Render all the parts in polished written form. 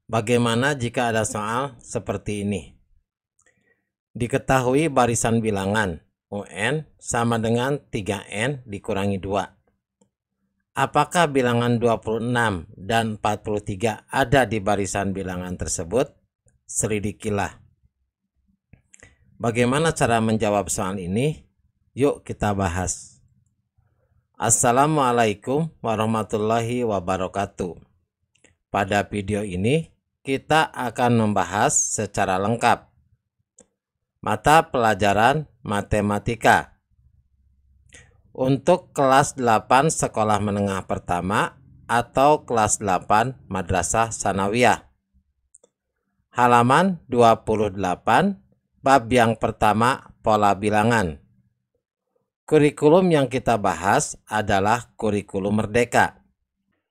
Bagaimana jika ada soal seperti ini? Diketahui barisan bilangan UN sama dengan 3N dikurangi 2. Apakah bilangan 26 dan 43 ada di barisan bilangan tersebut? Selidikilah. Bagaimana cara menjawab soal ini? Yuk kita bahas. Assalamualaikum warahmatullahi wabarakatuh. Pada video ini kita akan membahas secara lengkap mata pelajaran matematika untuk kelas 8 sekolah menengah pertama atau kelas 8 madrasah sanawiyah. Halaman 28, bab yang pertama, pola bilangan. Kurikulum yang kita bahas adalah kurikulum merdeka.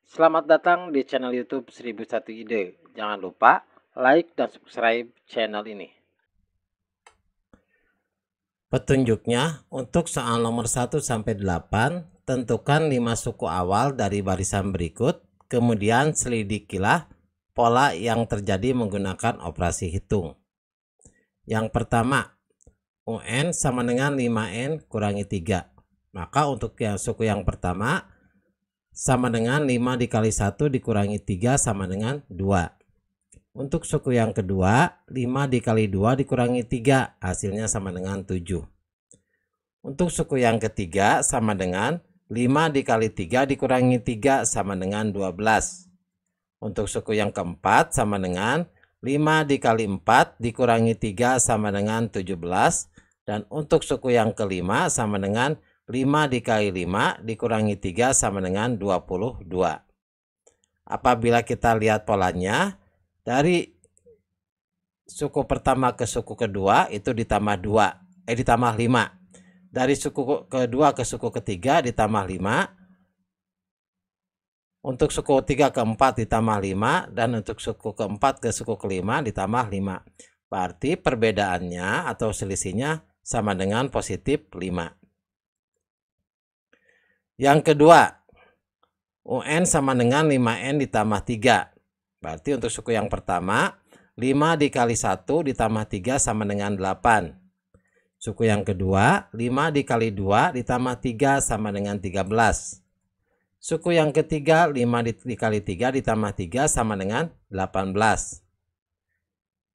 Selamat datang di channel YouTube 1001 Ide. Jangan lupa like dan subscribe channel ini. Petunjuknya untuk soal nomor 1 sampai 8, tentukan 5 suku awal dari barisan berikut, kemudian selidikilah pola yang terjadi menggunakan operasi hitung. Yang pertama, UN sama dengan 5N kurangi 3. Maka untuk yang suku yang pertama sama dengan 5 dikali 1 dikurangi 3 sama dengan 2. Untuk suku yang kedua, 5 dikali 2 dikurangi 3, hasilnya sama dengan 7. Untuk suku yang ketiga, sama dengan 5 dikali 3 dikurangi 3 sama dengan 12. Untuk suku yang keempat, sama dengan 5 dikali 4 dikurangi 3 sama dengan 17. Dan untuk suku yang kelima, sama dengan 5 dikali 5 dikurangi 3 sama dengan 22. Apabila kita lihat polanya, dari suku pertama ke suku kedua itu ditambah 5. Dari suku kedua ke suku ketiga ditambah 5. Untuk suku 3 ke 4 ditambah 5. Dan untuk suku keempat ke suku kelima ditambah 5. Berarti perbedaannya atau selisihnya sama dengan positif 5. Yang kedua, UN sama dengan 5N ditambah 3. Berarti untuk suku yang pertama, 5 dikali 1 ditambah 3 sama dengan 8. Suku yang kedua, 5 dikali 2 ditambah 3 sama dengan 13. Suku yang ketiga, 5 dikali 3 ditambah 3 sama dengan 18.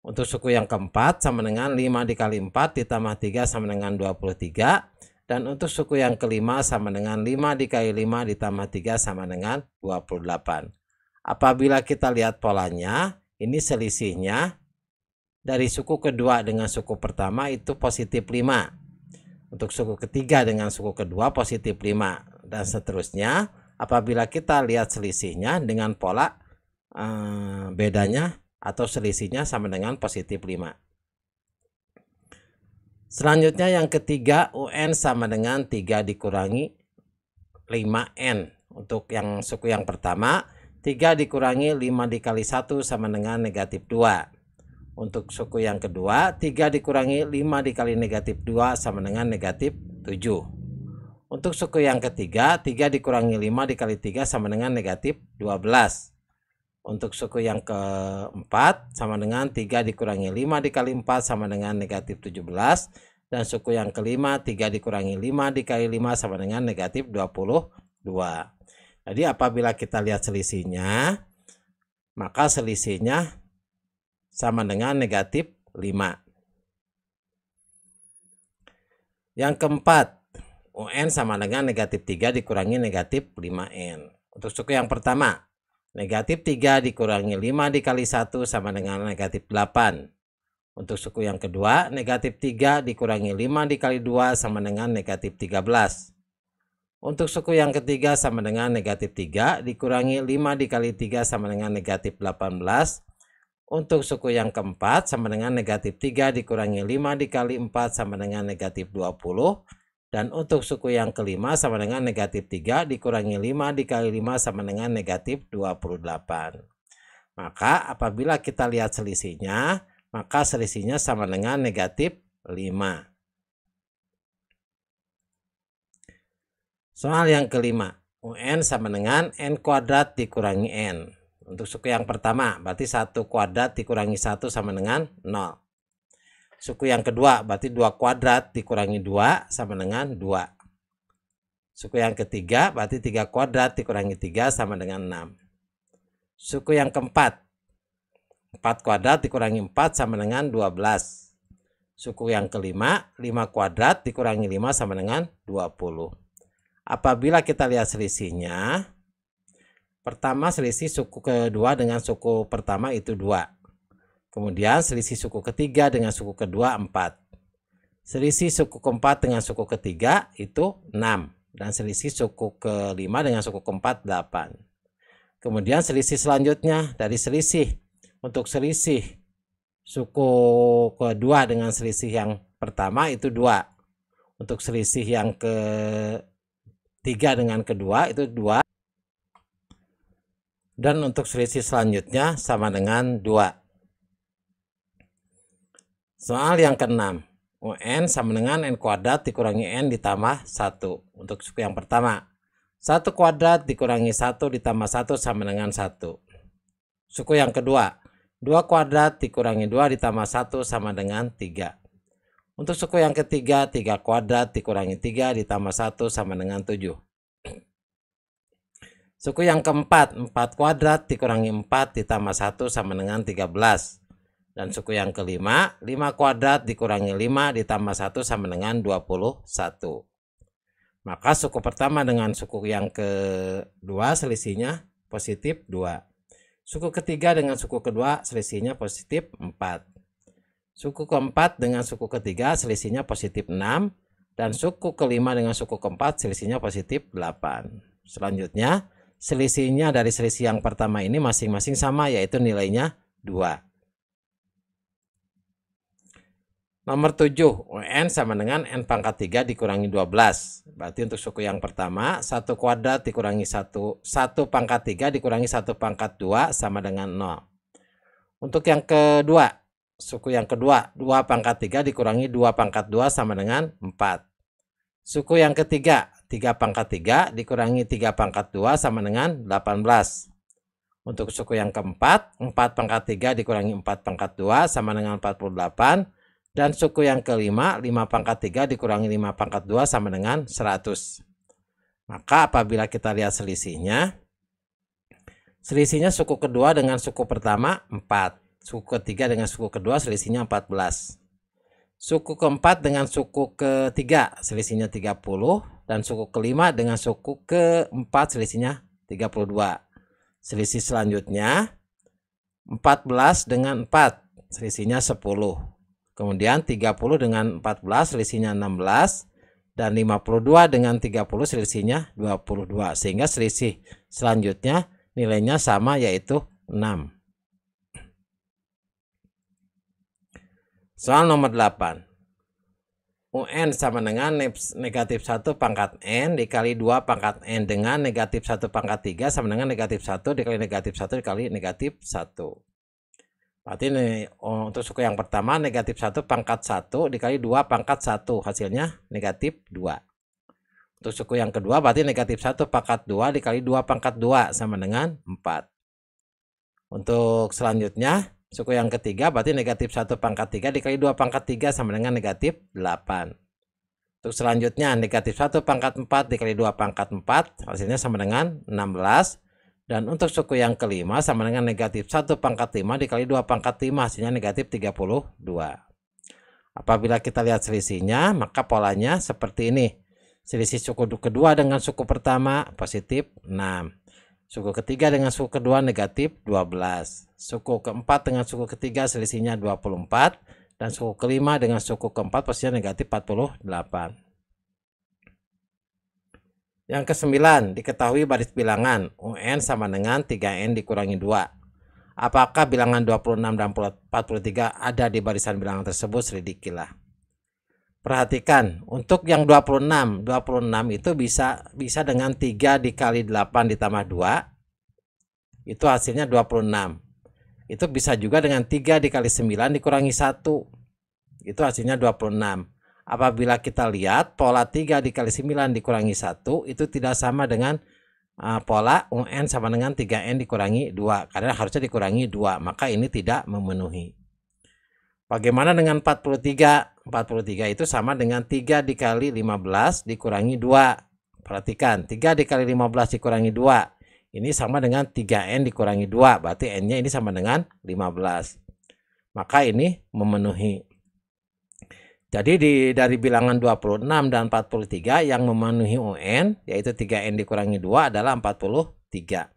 Untuk suku yang keempat, sama dengan 5 dikali 4 ditambah 3 sama dengan 23. Dan untuk suku yang kelima sama dengan 5 dikali 5 ditambah 3 sama dengan 28. Apabila kita lihat polanya, ini selisihnya dari suku kedua dengan suku pertama itu positif 5. Untuk suku ketiga dengan suku kedua positif 5. Dan seterusnya, apabila kita lihat selisihnya dengan pola bedanya atau selisihnya sama dengan positif 5. Selanjutnya yang ketiga, UN sama dengan 3 dikurangi 5N. Untuk yang suku yang pertama, 3 dikurangi 5 dikali 1 sama dengan negatif 2. Untuk suku yang kedua, 3 dikurangi 5 dikali negatif 2 sama dengan negatif 7. Untuk suku yang ketiga, 3 dikurangi 5 dikali 3 sama dengan negatif 12. Untuk suku yang keempat sama dengan 3 dikurangi 5 dikali 4 sama dengan negatif 17. Dan suku yang kelima 3 dikurangi 5 dikali 5 sama dengan negatif 22. Jadi apabila kita lihat selisihnya, maka selisihnya sama dengan negatif 5. Yang keempat, UN sama dengan negatif 3 dikurangi negatif 5N. Untuk suku yang pertama, negatif 3 dikurangi 5 dikali 1 sama dengan negatif 8. Untuk suku yang kedua, negatif 3 dikurangi 5 dikali 2 sama dengan negatif 13. Untuk suku yang ketiga sama dengan negatif 3 dikurangi 5 dikali 3 sama dengan negatif 18. Untuk suku yang keempat sama dengan negatif 3 dikurangi 5 dikali 4 sama dengan negatif 20. Dan untuk suku yang kelima sama dengan negatif 3 dikurangi 5 dikali 5 sama dengan negatif 28. Maka apabila kita lihat selisihnya, maka selisihnya sama dengan negatif 5. Soal yang kelima, UN sama dengan N kuadrat dikurangi N. Untuk suku yang pertama berarti 1 kuadrat dikurangi 1 sama dengan 0. Suku yang kedua berarti 2 kuadrat dikurangi 2 sama dengan 2. Suku yang ketiga berarti 3 kuadrat dikurangi 3 sama dengan 6. Suku yang keempat 4 kuadrat dikurangi 4 sama dengan 12. Suku yang kelima 5 kuadrat dikurangi 5 sama dengan 20. Apabila kita lihat selisihnya, pertama selisih suku kedua dengan suku pertama itu 2. Kemudian selisih suku ketiga dengan suku kedua 4. Selisih suku keempat dengan suku ketiga itu 6. Dan selisih suku kelima dengan suku keempat 8. Kemudian selisih selanjutnya dari selisih. Untuk selisih suku kedua dengan selisih yang pertama itu 2. Untuk selisih yang ketiga dengan kedua itu 2. Dan untuk selisih selanjutnya sama dengan 2. Soal yang ke-6. UN sama dengan N kuadrat dikurangi N ditambah 1. Untuk suku yang pertama. 1 kuadrat dikurangi 1 ditambah 1 sama dengan 1. Suku yang kedua. 2 kuadrat dikurangi 2 ditambah 1 sama dengan 3. Untuk suku yang ketiga. 3 kuadrat dikurangi 3 ditambah 1 sama dengan 7. Suku yang keempat, 4 kuadrat dikurangi 4 ditambah 1 sama dengan 13. Dan suku yang kelima, 5 kuadrat dikurangi 5 ditambah 1 sama dengan 21. Maka suku pertama dengan suku yang kedua selisihnya positif 2. Suku ketiga dengan suku kedua selisihnya positif 4. Suku keempat dengan suku ketiga selisihnya positif 6. Dan suku kelima dengan suku keempat selisihnya positif 8. Selanjutnya, selisihnya dari selisih yang pertama ini masing-masing sama, yaitu nilainya 2. Nomor 7, UN sama dengan N pangkat 3 dikurangi 12. Berarti untuk suku yang pertama, 1 kuadrat dikurangi 1 pangkat 3 dikurangi 1 pangkat 2 sama dengan 0. Untuk yang kedua, suku yang kedua, 2 pangkat 3 dikurangi 2 pangkat 2 sama dengan 4. Suku yang ketiga, 3 pangkat 3 dikurangi 3 pangkat 2 sama dengan 18. Untuk suku yang keempat, 4 pangkat 3 dikurangi 4 pangkat 2 sama dengan 48. Dan suku yang kelima, 5 pangkat 3 dikurangi 5 pangkat 2 sama dengan 100. Maka apabila kita lihat selisihnya suku kedua dengan suku pertama 4. Suku ketiga dengan suku kedua selisihnya 14. Suku keempat dengan suku ketiga selisihnya 30. Dan suku kelima dengan suku keempat selisihnya 32. Selisih selanjutnya 14 dengan 4 selisihnya 10. Kemudian 30 dengan 14 selisihnya 16. Dan 52 dengan 30 selisihnya 22. Sehingga selisih selanjutnya nilainya sama, yaitu 6. Soal nomor 8. UN sama dengan negatif 1 pangkat N dikali 2 pangkat N dengan negatif 1 pangkat 3 sama dengan negatif 1 dikali negatif 1 dikali negatif 1. Berarti ini untuk suku yang pertama negatif 1 pangkat 1 dikali 2 pangkat 1. Hasilnya negatif 2. Untuk suku yang kedua berarti negatif 1 pangkat 2 dikali 2 pangkat 2 sama dengan 4. Untuk selanjutnya suku yang ketiga berarti negatif 1 pangkat 3 dikali 2 pangkat 3 sama dengan negatif 8. Untuk selanjutnya negatif 1 pangkat 4 dikali 2 pangkat 4 hasilnya sama dengan 16. Dan untuk suku yang kelima sama dengan negatif 1 pangkat 5 dikali 2 pangkat 5 hasilnya negatif 32. Apabila kita lihat selisihnya maka polanya seperti ini. Selisih suku kedua dengan suku pertama positif 6. Suku ketiga dengan suku kedua negatif 12. Suku keempat dengan suku ketiga selisihnya 24. Dan suku kelima dengan suku keempat posisinya negatif 48. Yang ke-9, diketahui baris bilangan UN sama dengan 3N dikurangi 2. Apakah bilangan 26 dan 43 ada di barisan bilangan tersebut? Selidikilah. Perhatikan, untuk yang 26 itu bisa dengan 3 dikali 8 ditambah 2. Itu hasilnya 26. Itu bisa juga dengan 3 dikali 9 dikurangi 1. Itu hasilnya 26. Apabila kita lihat pola 3 dikali 9 dikurangi 1 itu tidak sama dengan pola UN sama dengan 3N dikurangi 2, karena harusnya dikurangi 2, maka ini tidak memenuhi. Bagaimana dengan 43? 43 itu sama dengan 3 dikali 15 dikurangi 2. Perhatikan, 3 dikali 15 dikurangi 2. Ini sama dengan 3N dikurangi 2, berarti N-nya ini sama dengan 15. Maka ini memenuhi. Jadi dari bilangan 26 dan 43 yang memenuhi UN, yaitu 3N dikurangi 2 adalah 43.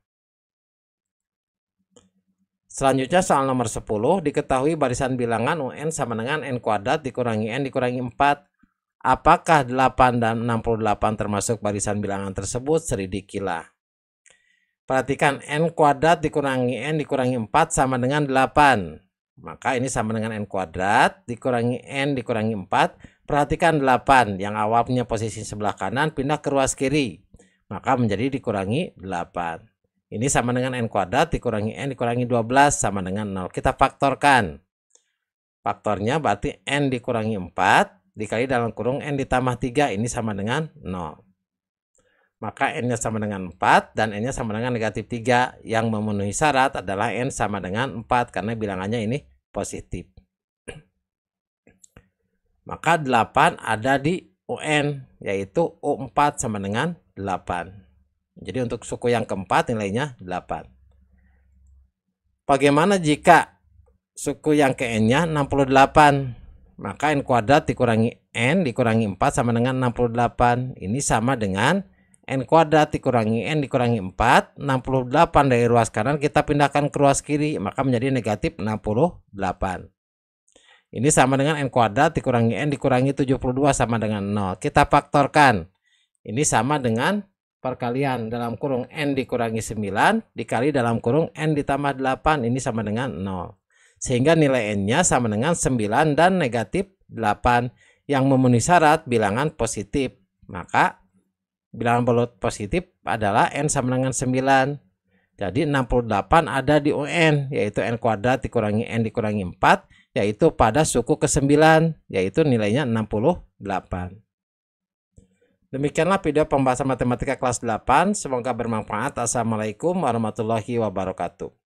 Selanjutnya soal nomor 10, diketahui barisan bilangan UN sama dengan N kuadrat dikurangi N dikurangi 4. Apakah 8 dan 68 termasuk barisan bilangan tersebut? Selidikilah. Perhatikan, N kuadrat dikurangi N dikurangi 4 sama dengan 8. Maka ini sama dengan N kuadrat dikurangi N dikurangi 4. Perhatikan 8 yang awalnya posisi sebelah kanan pindah ke ruas kiri. Maka menjadi dikurangi 8. Ini sama dengan N kuadrat dikurangi N dikurangi 12 sama dengan 0. Kita faktorkan. Faktornya berarti N dikurangi 4 dikali dalam kurung N ditambah 3. Ini sama dengan 0. Maka N-nya sama dengan 4 dan N-nya sama dengan negatif 3. Yang memenuhi syarat adalah N sama dengan 4 karena bilangannya ini positif. Maka 8 ada di UN, yaitu U4 sama dengan 8. Jadi untuk suku yang keempat nilainya 8. Bagaimana jika suku yang ke N-nya 68? Maka N kuadrat dikurangi N dikurangi 4 sama dengan 68. Ini sama dengan N kuadrat dikurangi N dikurangi 4. 68 dari ruas kanan kita pindahkan ke ruas kiri, maka menjadi negatif 68. Ini sama dengan N kuadrat dikurangi N dikurangi 72 sama dengan 0. Kita faktorkan. Ini sama dengan perkalian dalam kurung N dikurangi 9 dikali dalam kurung N ditambah 8. Ini sama dengan 0. Sehingga nilai N-nya sama dengan 9 dan negatif 8. Yang memenuhi syarat bilangan positif. Maka bilangan bulat positif adalah N sama dengan 9. Jadi 68 ada di UN, yaitu N kuadrat dikurangi N dikurangi 4, yaitu pada suku ke-9, yaitu nilainya 68. Demikianlah video pembahasan matematika kelas 8. Semoga bermanfaat. Assalamualaikum warahmatullahi wabarakatuh.